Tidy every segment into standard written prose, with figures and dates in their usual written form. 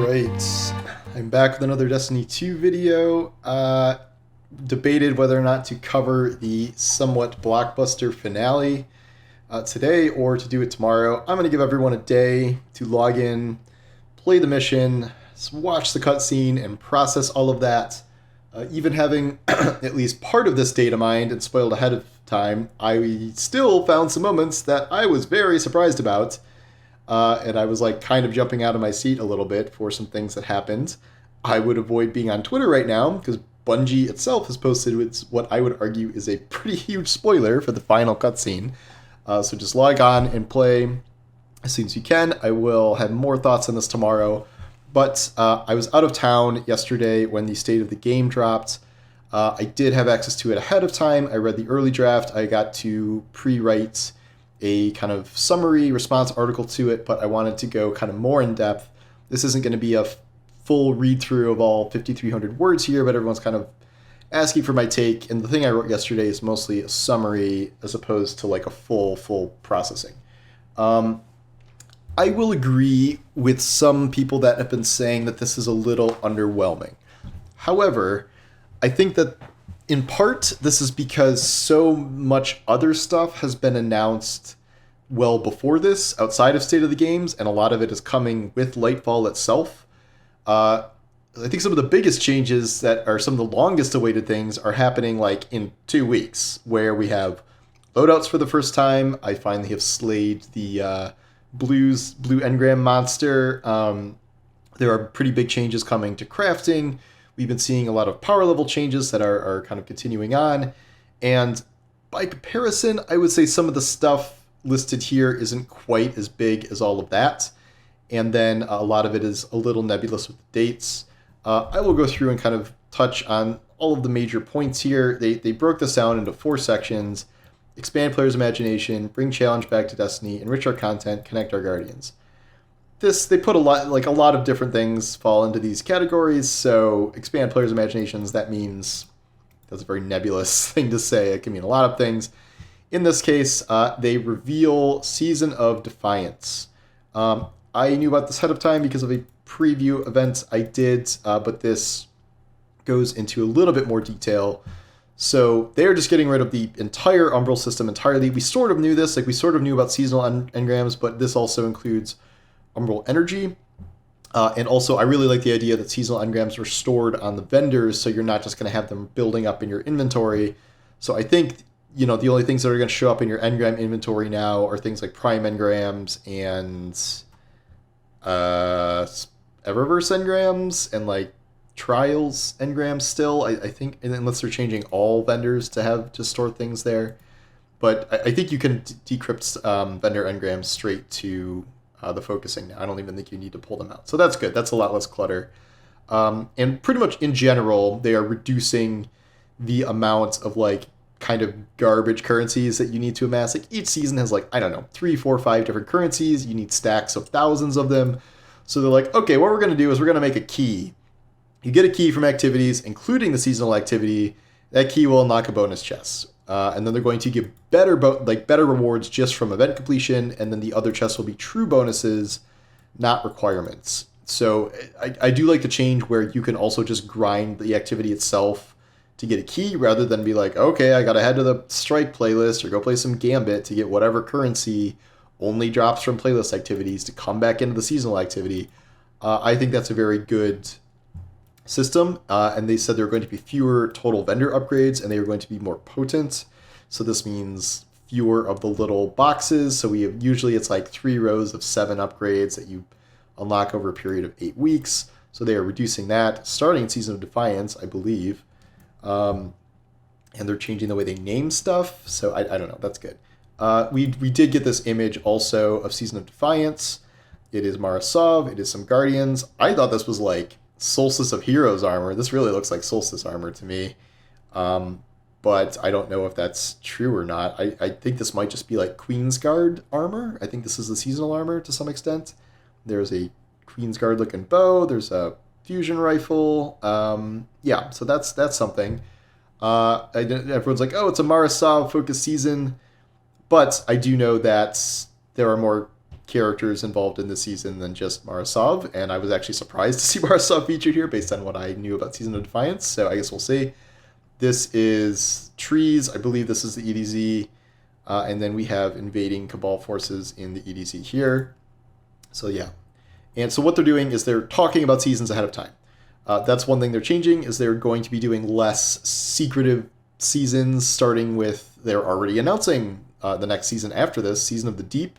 Alright, I'm back with another Destiny 2 video. Debated whether or not to cover the somewhat blockbuster finale today or to do it tomorrow. I'm going to give everyone a day to log in, play the mission, watch the cutscene, and process all of that. Even having at least part of this data mined and spoiled ahead of time, I still found some moments that I was very surprised about. And I was like kind of jumping out of my seat a little bit for some things that happened. I would avoid being on Twitter right now because Bungie itself has posted what I would argue is a pretty huge spoiler for the final cutscene. So just log on and play as soon as you can. I will have more thoughts on this tomorrow. But I was out of town yesterday when the state of the game dropped. I did have access to it ahead of time. I read the early draft. I got to pre-write a kind of summary response article to it, but I wanted to go kind of more in depth. This isn't going to be a full read through of all 5,300 words here, but everyone's kind of asking for my take. And the thing I wrote yesterday is mostly a summary as opposed to like a full processing. I will agree with some people that have been saying that this is a little underwhelming. However, I think that in part, this is because so much other stuff has been announced well before this, outside of State of the Games, and a lot of it is coming with Lightfall itself. I think some of the biggest changes that are some of the longest awaited things are happening like in 2 weeks, where we have loadouts for the first time. I finally have slayed the blue engram monster. There are pretty big changes coming to crafting. We've been seeing a lot of power level changes that are kind of continuing on. And by comparison, I would say some of the stuff listed here isn't quite as big as all of that. And then a lot of it is a little nebulous with the dates. I will go through and kind of touch on all of the major points here. They broke this down into 4 sections: expand players' imagination, bring challenge back to Destiny, enrich our content, connect our guardians. They put a lot of different things fall into these categories. So expand players' imaginations, that's a very nebulous thing to say. It can mean a lot of things. In this case, they reveal Season of Defiance. I knew about this ahead of time because of a preview event I did, but this goes into a little bit more detail. So they're just getting rid of the entire Umbral system entirely. We sort of knew this, we sort of knew about seasonal engrams, but this also includes Umbral energy. And also, I really like the idea that seasonal engrams were stored on the vendors, so you're not just going to have them building up in your inventory. So I think, the only things that are going to show up in your engram inventory now are things like prime engrams and Eververse engrams and like Trials engrams still. I think, unless they're changing all vendors to store things there. But I think you can decrypt vendor engrams straight to the focusing now. I don't even think you need to pull them out. So that's good. That's a lot less clutter. And pretty much in general, they are reducing the amount of kind of garbage currencies that you need to amass. Each season has 3, 4, 5 different currencies. You need stacks of thousands of them. So they're like, okay, what we're going to do is we're going to make a key. You get a key from activities, including the seasonal activity. That key will unlock a bonus chest. And then they're going to give better rewards just from event completion, and then the other chests will be true bonuses, not requirements. So I do like the change where you can also just grind the activity itself to get a key, rather than be like, okay, I gotta head to the Strike playlist or go play some Gambit to get whatever currency only drops from playlist activities to come back into the seasonal activity. I think that's a very good system, and they said there are going to be fewer total vendor upgrades, and they are going to be more potent. So this means fewer of the little boxes. So usually it's 3 rows of 7 upgrades that you unlock over a period of 8 weeks. So they are reducing that, starting in Season of Defiance, I believe. And they're changing the way they name stuff. So I don't know. That's good. We did get this image also of Season of Defiance. It is Mara Sov. It is some Guardians. I thought this was Solstice of Heroes armor. This really looks like Solstice armor to me. But I don't know if that's true or not. I think this might just be Queen's Guard armor. I think this is the seasonal armor to some extent. There's a Queen's Guard looking bow. There's a fusion rifle. Yeah, so that's something. Everyone's like, oh, it's a Mara Sov focused season. But I do know that there are more characters involved in this season than just Marasov, and I was actually surprised to see Marasov featured here based on what I knew about Season of Defiance, so I guess we'll see. This is Trees. I believe this is the EDZ. And then we have invading Cabal forces in the EDZ here. So yeah. And so what they're doing is they're talking about seasons ahead of time. That's one thing they're changing, is they're going to be doing less secretive seasons, starting with they're already announcing the next season after this, Season of the Deep.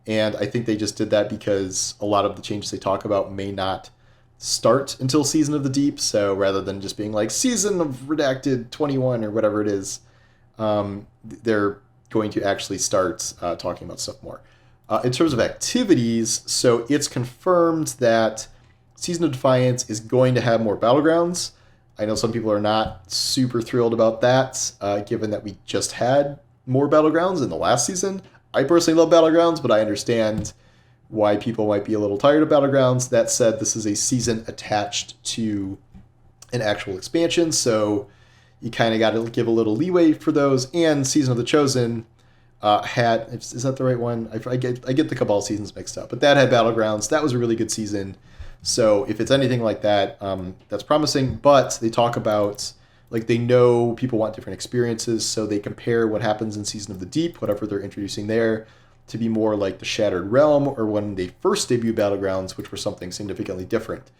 And I think they just did that because a lot of the changes they talk about may not start until Season of the Deep. So rather than just being like Season of Redacted 21 or whatever it is, they're going to actually start talking about stuff more. In terms of activities, so it's confirmed that Season of Defiance is going to have more Battlegrounds. I know some people are not super thrilled about that, given that we just had more Battlegrounds in the last season. I personally love Battlegrounds, but I understand why people might be a little tired of Battlegrounds. That said, this is a season attached to an actual expansion, so you kind of got to give a little leeway for those. And Season of the Chosen had, is that the right one? I get the Cabal seasons mixed up, but that had Battlegrounds. That was a really good season. So if it's anything like that, that's promising. But they talk about, like, they know people want different experiences, so they compare what happens in Season of the Deep, whatever they're introducing there, to be more like the Shattered Realm or when they first debuted Battlegrounds, which were something significantly different.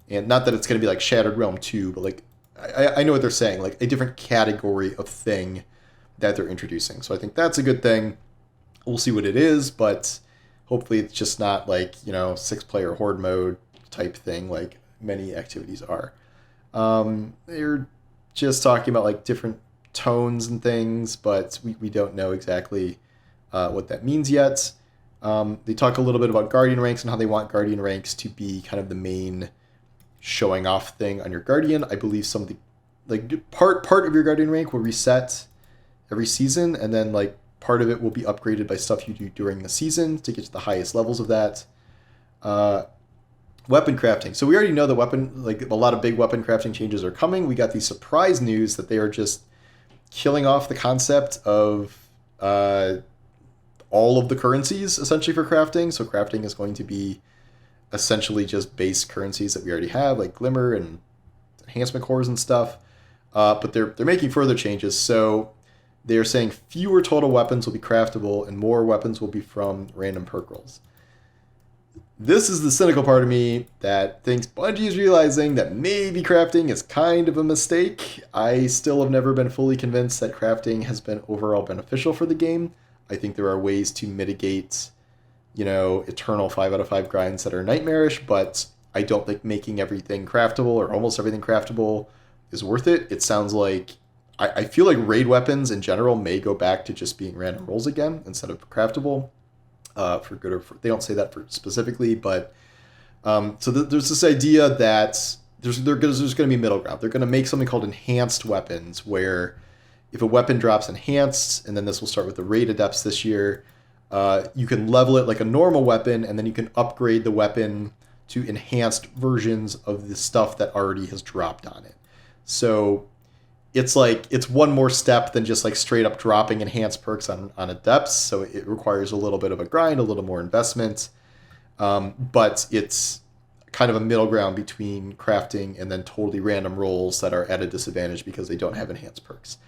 And not that it's going to be like Shattered Realm 2, but like I know what they're saying, like a different category of thing that they're introducing. So I think that's a good thing. We'll see what it is, but hopefully it's just not like, 6-player horde mode type thing like many activities are. They're just talking about like different tones and things, but we don't know exactly what that means yet. They talk a little bit about Guardian ranks and how they want Guardian ranks to be kind of the main showing off thing on your Guardian. I believe some of the like part of your Guardian rank will reset every season, and then like part of it will be upgraded by stuff you do during the season to get to the highest levels of that. Weapon crafting. So we already know that a lot of big weapon crafting changes are coming. We got the surprise news that they are just killing off the concept of all of the currencies essentially for crafting. So crafting is going to be essentially just base currencies that we already have, like Glimmer and enhancement cores and stuff. But they're making further changes. So they're saying fewer total weapons will be craftable and more weapons will be from random perk rolls. This is the cynical part of me that thinks Bungie is realizing that maybe crafting is kind of a mistake. I still have never been fully convinced that crafting has been overall beneficial for the game. I think there are ways to mitigate, eternal 5 out of 5 grinds that are nightmarish, but I don't think making everything craftable or almost everything craftable is worth it. It sounds like, I feel like raid weapons in general may go back to just being random rolls again instead of craftable. For good or for, they don't say that for specifically, but so there's this idea that there's going to be middle ground. They're going to make something called enhanced weapons, where if a weapon drops enhanced, and then this will start with the raid adepts this year, you can level it like a normal weapon, and then you can upgrade the weapon to enhanced versions of the stuff that already has dropped on it. So it's one more step than just like straight up dropping enhanced perks on adepts. So it requires a little bit of a grind, a little more investment. But it's kind of a middle ground between crafting and then totally random rolls that are at a disadvantage because they don't have enhanced perks.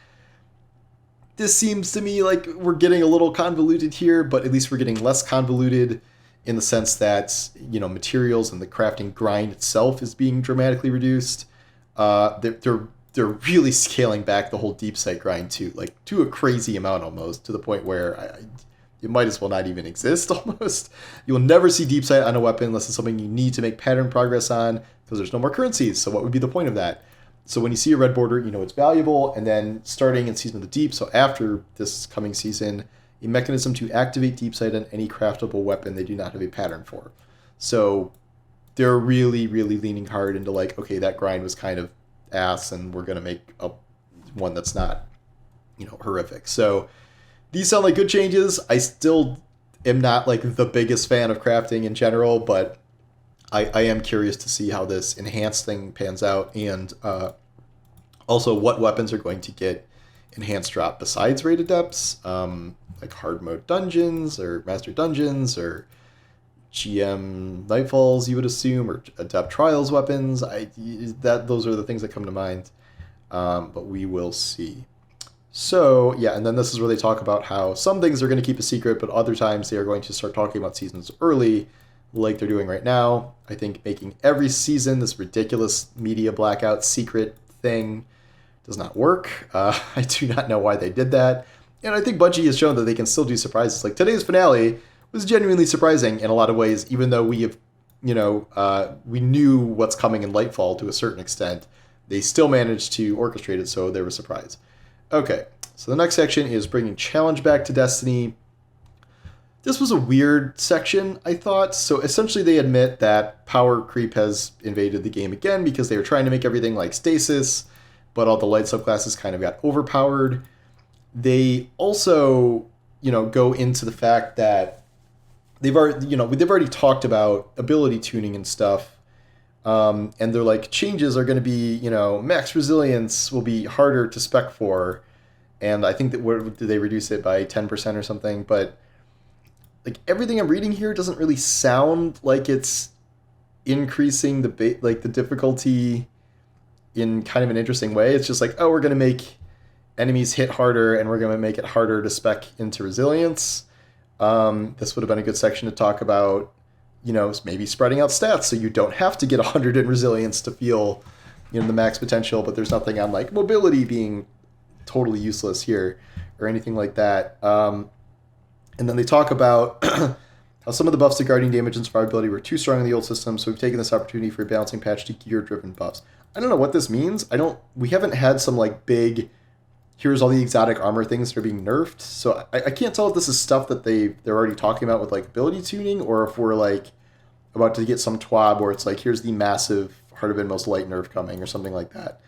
This seems to me like we're getting a little convoluted here, but at least we're getting less convoluted in the sense that, materials and the crafting grind itself is being dramatically reduced. They're really scaling back the whole deep site grind too, like to a crazy amount almost, to the point where it might as well not even exist almost. You will never see deep site on a weapon unless it's something you need to make pattern progress on, because there's no more currencies. So what would be the point of that? So when you see a red border, it's valuable. And then starting in Season of the Deep, so after this coming season, a mechanism to activate deep site on any craftable weapon they do not have a pattern for. So they're really, really leaning hard into like, okay, that grind was kind of ass, and we're going to make one that's not, horrific. So these sound like good changes. I still am not like the biggest fan of crafting in general, but I am curious to see how this enhanced thing pans out, and also what weapons are going to get enhanced drop besides raid adepts, like hard mode dungeons or master dungeons or GM Nightfalls, you would assume, or Adept Trials weapons. Those are the things that come to mind. But we will see. So, yeah, and then this is where they talk about how some things are going to keep a secret, but other times they are going to start talking about seasons early, like they're doing right now. I think making every season this ridiculous media blackout secret thing does not work. I do not know why they did that. And I think Bungie has shown that they can still do surprises. Like today's finale was genuinely surprising in a lot of ways, even though we have, we knew what's coming in Lightfall to a certain extent. They still managed to orchestrate it, so they were surprised. Okay, so the next section is bringing challenge back to Destiny. This was a weird section, I thought. So essentially they admit that power creep has invaded the game again because they were trying to make everything like stasis, but all the light subclasses kind of got overpowered. They also, go into the fact that they've already talked about ability tuning and stuff. And they're like, changes are going to be, max resilience will be harder to spec for. And I think that, did they reduce it by 10% or something? But like everything I'm reading here doesn't really sound like it's increasing the difficulty in kind of an interesting way. It's just like, oh, we're going to make enemies hit harder and we're going to make it harder to spec into resilience. This would have been a good section to talk about, maybe spreading out stats so you don't have to get 100 in resilience to feel, the max potential, but there's nothing on like mobility being totally useless here or anything like that. And then they talk about how some of the buffs to guarding damage and survivability were too strong in the old system, so we've taken this opportunity for a balancing patch to gear-driven buffs. I don't know what this means. We haven't had some like big, here's all the exotic armor things that are being nerfed. So I can't tell if this is stuff that they're already talking about with like ability tuning, or if we're like about to get some TWAB where it's like, here's the massive Heart of Inmost Light nerf coming or something like that.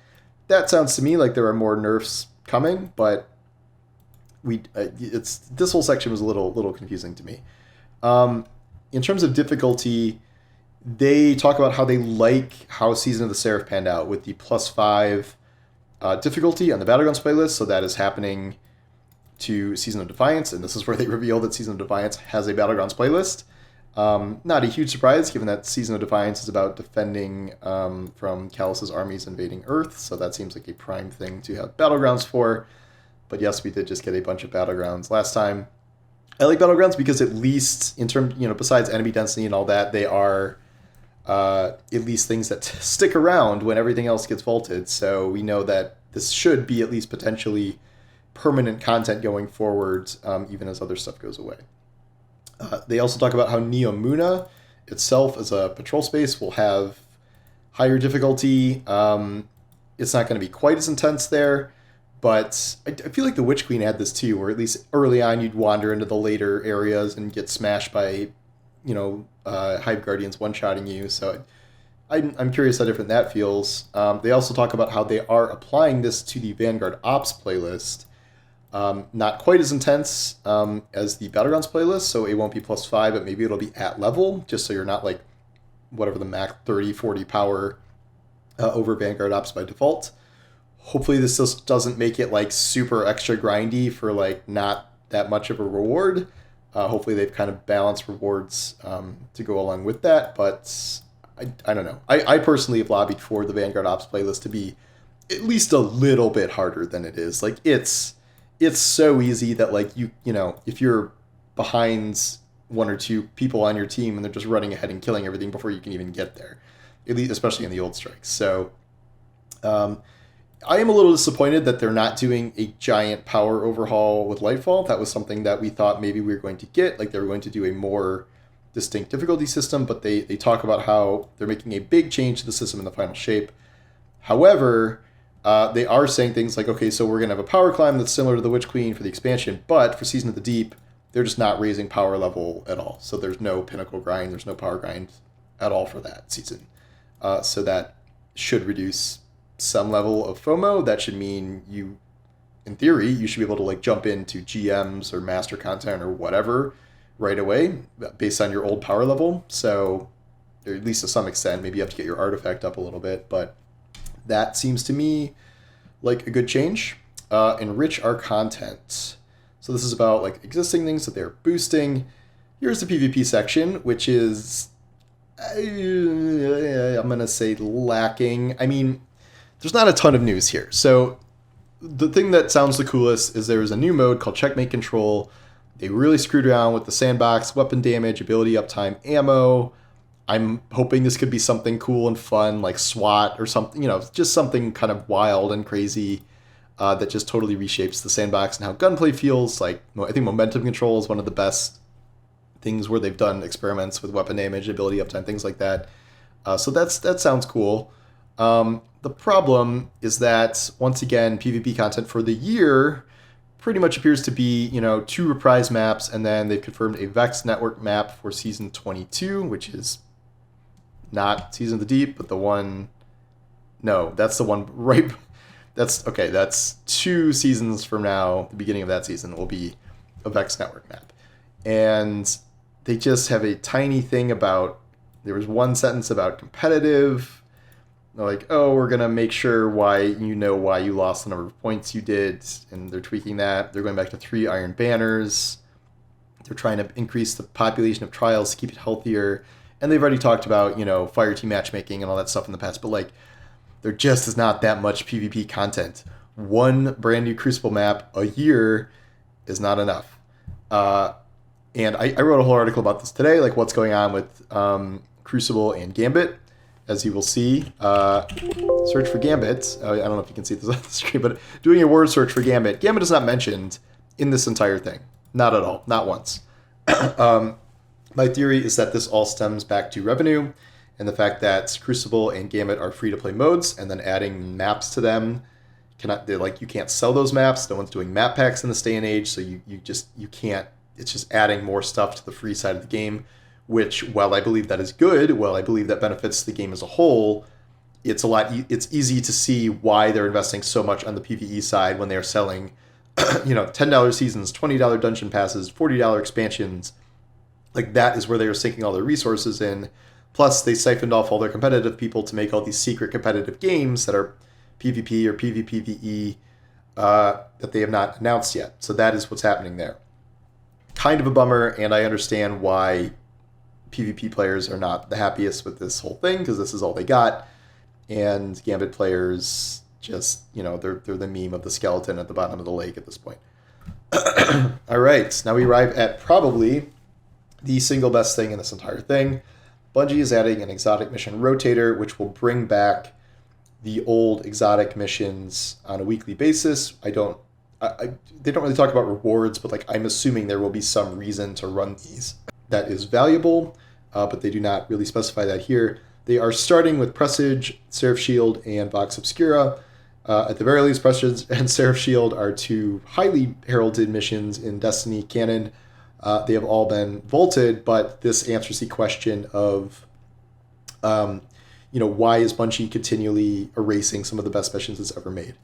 That sounds to me like there are more nerfs coming, but this whole section was a little confusing to me. In terms of difficulty, they talk about how they like how Season of the Seraph panned out with the +5 difficulty on the Battlegrounds playlist. So that is happening to Season of Defiance, and this is where they reveal that Season of Defiance has a Battlegrounds playlist. Not a huge surprise, given that Season of Defiance is about defending from Callus's armies invading Earth, so that seems like a prime thing to have Battlegrounds for. But yes, we did just get a bunch of Battlegrounds last time. I like Battlegrounds because at least in terms, besides enemy density and all that, they are at least things that stick around when everything else gets vaulted. So we know that this should be at least potentially permanent content going forward, even as other stuff goes away. They also talk about how Neomuna itself as a patrol space will have higher difficulty. It's not going to be quite as intense there, but I feel like the Witch Queen had this too, where at least early on you'd wander into the later areas and get smashed by, Hive Guardians one-shotting you. So I'm curious how different that feels. They also talk about how they are applying this to the Vanguard Ops playlist. Not quite as intense as the Battlegrounds playlist, so it won't be +5, but maybe it'll be at level, just so you're not like whatever the max 30, 40 power over Vanguard Ops by default. Hopefully this just doesn't make it like super extra grindy for like not that much of a reward. Hopefully they've kind of balanced rewards to go along with that, but I don't know. I personally have lobbied for the Vanguard Ops playlist to be at least a little bit harder than it is. Like it's so easy that like if you're behind one or two people on your team and they're just running ahead and killing everything before you can even get there, at least especially in the old strikes. So I am a little disappointed that they're not doing a giant power overhaul with Lightfall. That was something that we thought maybe we were going to get, like they were going to do a more distinct difficulty system, but they talk about how they're making a big change to the system in the final shape. However, they are saying things like, okay, so we're going to have a power climb that's similar to the Witch Queen for the expansion, but for Season of the Deep, they're just not raising power level at all. So there's no pinnacle grind, there's no power grind at all for that season. So that should reduce some level of FOMO. That should mean you, in theory, you should be able to like jump into GMs or master content or whatever right away based on your old power level. So, or at least to some extent, maybe you have to get your artifact up a little bit, but that seems to me like a good change. Enrich our content. So this is about like existing things that they're boosting. here's the PvP section, which is, I'm going to say, lacking. I mean, there's not a ton of news here. So the thing that sounds the coolest is there's a new mode called Checkmate Control. They really screwed around with the sandbox, weapon damage, ability uptime, ammo. I'm hoping this could be something cool and fun like SWAT or something, just something kind of wild and crazy that just totally reshapes the sandbox and how gunplay feels. Like, I think momentum control is one of the best things where they've done experiments with weapon damage, ability uptime, things like that. So that sounds cool. The problem is that, once again, PvP content for the year pretty much appears to be, 2 reprise maps, and then they've confirmed a Vex Network map for Season 22, which is not Season of the Deep, but the one... No, that's the one right... That's 2 seasons from now, the beginning of that season, will be a Vex Network map. And they just have a tiny thing about... There was one sentence about competitive... They're like, oh, we're going to make sure why you lost the number of points you did. And they're tweaking that. They're going back to 3 Iron Banners. They're trying to increase the population of trials to keep it healthier. And they've already talked about, fire team matchmaking and all that stuff in the past. But, there just is not that much PvP content. One brand new Crucible map a year is not enough. And I wrote a whole article about this today, what's going on with Crucible and Gambit. As you will see, search for Gambit. I don't know if you can see this on the screen, but doing a word search for Gambit. Gambit is not mentioned in this entire thing. Not at all. Not once. My theory is that this all stems back to revenue and the fact that Crucible and Gambit are free-to-play modes, and then adding maps to them. You can't sell those maps. No one's doing map packs in this day and age, so you can't. It's just adding more stuff to the free side of the game. Which, while I believe that is good, while I believe that benefits the game as a whole, it's easy to see why they're investing so much on the PvE side when they're selling, $10 seasons, $20 dungeon passes, $40 expansions. That is where they are sinking all their resources in. Plus, they siphoned off all their competitive people to make all these secret competitive games that are PvP or PvPvE that they have not announced yet. So that is what's happening there. Kind of a bummer, and I understand why PvP players are not the happiest with this whole thing, because this is all they got. And Gambit players just, they're the meme of the skeleton at the bottom of the lake at this point. All right, now we arrive at probably the single best thing in this entire thing. Bungie is adding an exotic mission rotator, which will bring back the old exotic missions on a weekly basis. They don't really talk about rewards, but I'm assuming there will be some reason to run these that is valuable, but they do not really specify that here. They are starting with Presage, Seraph Shield, and Vox Obscura. At the very least, Presage and Seraph Shield are 2 highly heralded missions in Destiny canon. They have all been vaulted, but this answers the question of, why is Bungie continually erasing some of the best missions it's ever made?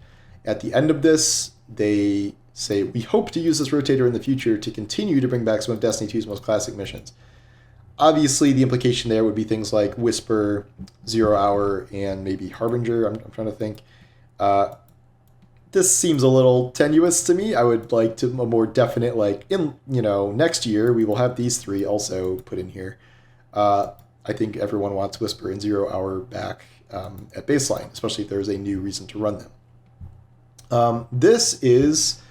At the end of this, they say, we hope to use this rotator in the future to continue to bring back some of Destiny 2's most classic missions. Obviously, the implication there would be things like Whisper, 0 Hour, and maybe Harbinger. I'm trying to think. This seems a little tenuous to me. I would like to a more definite, next year we will have these 3 also put in here. I think everyone wants Whisper and 0 Hour back at baseline, especially if there's a new reason to run them. This is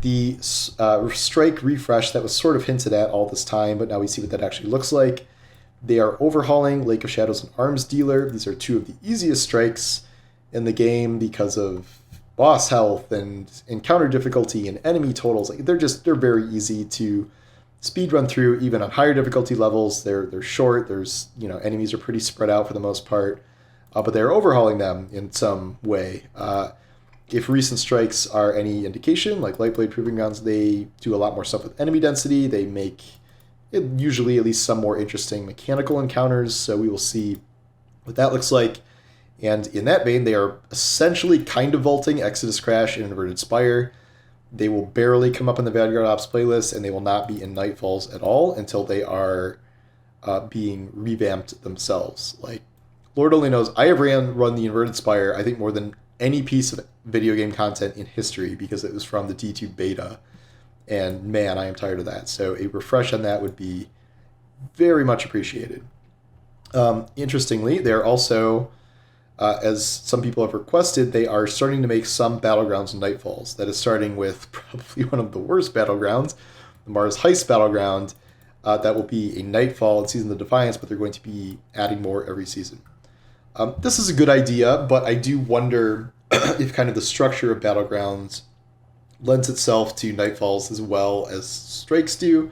the strike refresh that was sort of hinted at all this time, but now we see what that actually looks like. They are overhauling Lake of Shadows and Arms Dealer. These are 2 of the easiest strikes in the game because of boss health and encounter difficulty and enemy totals. They're very easy to speed run through, even on higher difficulty levels. They're short. There's enemies are pretty spread out for the most part, but they're overhauling them in some way. If recent strikes are any indication, like Lightblade Proving Grounds, they do a lot more stuff with enemy density. They make it usually at least some more interesting mechanical encounters, so we will see what that looks like. And in that vein, they are essentially kind of vaulting Exodus Crash and Inverted Spire. They will barely come up in the Vanguard Ops playlist, and they will not be in Nightfalls at all until they are being revamped themselves. Lord only knows, I have run the Inverted Spire, I think, more than any piece of video game content in history, because it was from the D2 beta, and man, I am tired of that. So a refresh on that would be very much appreciated. Interestingly, they're also, as some people have requested, they are starting to make some Battlegrounds Nightfalls. That is starting with probably one of the worst Battlegrounds, the Mars Heist Battleground. That will be a Nightfall and Season of Defiance, but they're going to be adding more every season. This is a good idea, but I do wonder if kind of the structure of Battlegrounds lends itself to Nightfalls as well as Strikes do.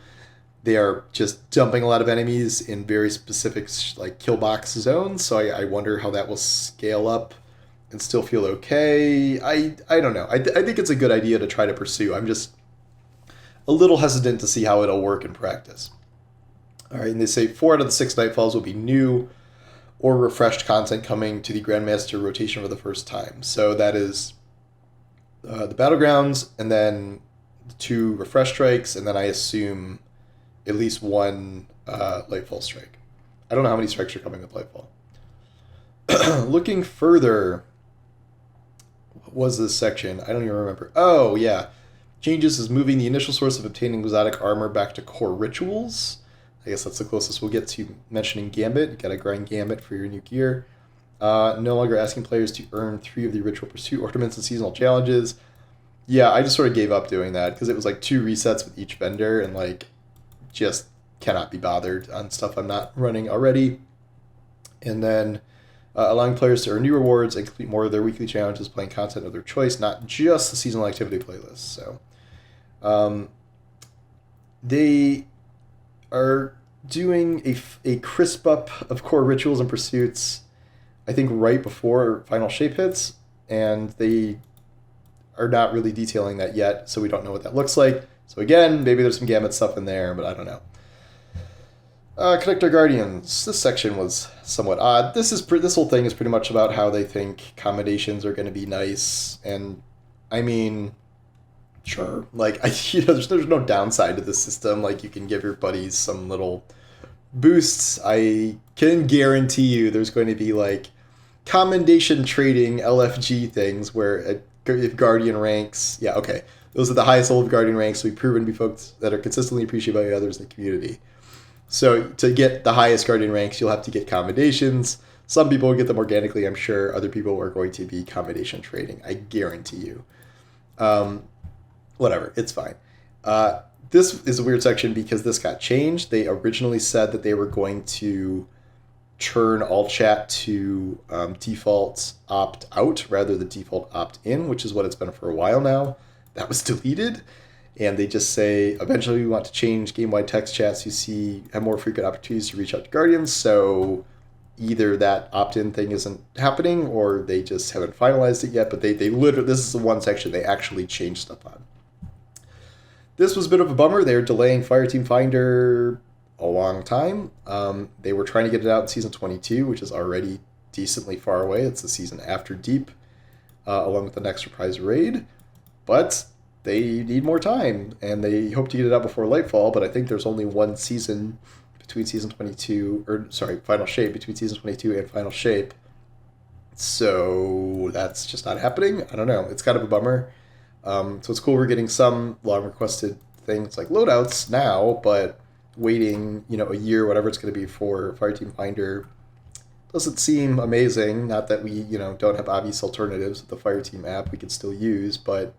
They are just dumping a lot of enemies in very specific like kill box zones, so I wonder how that will scale up and still feel okay. I don't know. I think it's a good idea to try to pursue. I'm just a little hesitant to see how it'll work in practice. All right, and they say 4 out of the 6 Nightfalls will be new or refreshed content coming to the Grandmaster rotation for the first time. So that is the Battlegrounds, and then the 2 refresh strikes, and then I assume at least 1 Lightfall strike. I don't know how many strikes are coming with Lightfall. Looking further, what was this section? I don't even remember. Oh, yeah. Changes is moving the initial source of obtaining exotic armor back to core rituals. I guess that's the closest we'll get to mentioning Gambit. You gotta grind Gambit for your new gear. No longer asking players to earn 3 of the ritual pursuit ornaments and seasonal challenges. Yeah, I just sort of gave up doing that because it was like 2 resets with each vendor, and like just cannot be bothered on stuff I'm not running already. And then allowing players to earn new rewards and complete more of their weekly challenges, playing content of their choice, not just the seasonal activity playlist. So they are doing a crisp up of core rituals and pursuits, I think right before Final Shape hits, and they are not really detailing that yet, so we don't know what that looks like. So again, maybe there's some Gambit stuff in there, but I don't know. Connector Guardians. This section was somewhat odd. This whole thing is pretty much about how they think commendations are going to be nice, and I mean, sure. Like, there's no downside to the system. Like, you can give your buddies some little boosts. I can guarantee you there's going to be like commendation trading LFG things where if Guardian ranks, yeah, okay. Those are the highest level of Guardian ranks, so we've proven to be folks that are consistently appreciated by others in the community. So to get the highest Guardian ranks, you'll have to get commendations. Some people will get them organically, I'm sure. Other people are going to be commendation trading, I guarantee you. Whatever, it's fine. This is a weird section because this got changed. They originally said that they were going to turn all chat to default opt-out rather than default opt-in, which is what it's been for a while now. That was deleted, and they just say, eventually we want to change game-wide text chats you have more frequent opportunities to reach out to Guardians, so either that opt-in thing isn't happening, or they just haven't finalized it yet, but they literally, this is the one section they actually changed stuff on. This was a bit of a bummer. They were delaying Fireteam Finder a long time. They were trying to get it out in Season 22, which is already decently far away. It's the season after Deep, along with the next Surprise Raid. But they need more time, and they hope to get it out before Lightfall, but I think there's only one season between Season 22, Final Shape, between Season 22 and Final Shape. So that's just not happening. I don't know. It's kind of a bummer. So it's cool we're getting some long-requested things like loadouts now, but waiting, a year, whatever it's going to be for Fireteam Finder doesn't seem amazing. Not that we, don't have obvious alternatives with the Fireteam app we can still use, but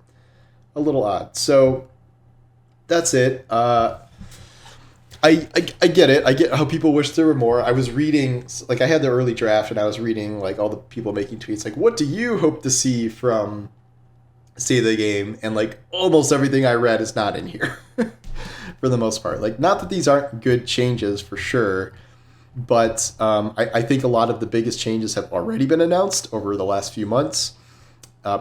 a little odd. So that's it. I get it. I get how people wish there were more. I was reading, like, I had the early draft, and I was reading, like, all the people making tweets, like, what do you hope to see from State of the Game? And, like, almost everything I read is not in here for the most part. Like, not that these aren't good changes for sure, but I think a lot of the biggest changes have already been announced over the last few months.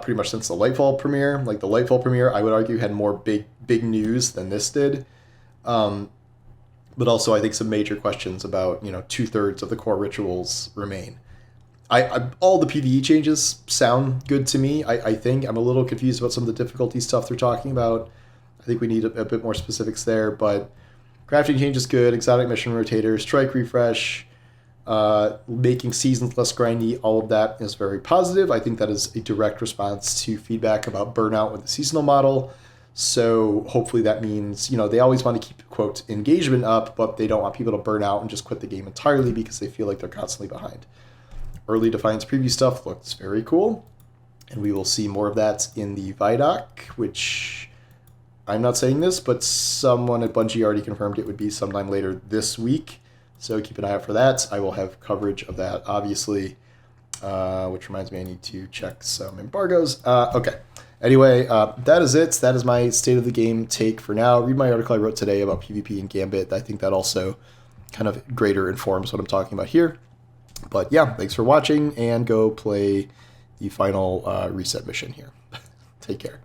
Pretty much since the Lightfall premiere. Like, the Lightfall premiere, I would argue, had more big news than this did. But also, I think some major questions about, 2/3 of the core rituals remain. All the PvE changes sound good to me. I think I'm a little confused about some of the difficulty stuff they're talking about. I think we need a bit more specifics there, but crafting change is good. Exotic mission rotator, strike refresh, making seasons less grindy, all of that is very positive. I think that is a direct response to feedback about burnout with the seasonal model. So hopefully that means, they always want to keep, quote, engagement up, but they don't want people to burn out and just quit the game entirely because they feel like they're constantly behind. Early Defiance preview stuff looks very cool, and we will see more of that in the Vidoc, which I'm not saying this, but someone at Bungie already confirmed it would be sometime later this week. So keep an eye out for that. I will have coverage of that, obviously, which reminds me I need to check some embargoes. Okay. Anyway, that is it. That is my state of the game take for now. Read my article I wrote today about PvP and Gambit. I think that also kind of greater informs what I'm talking about here. But yeah, thanks for watching, and go play the final reset mission here. Take care.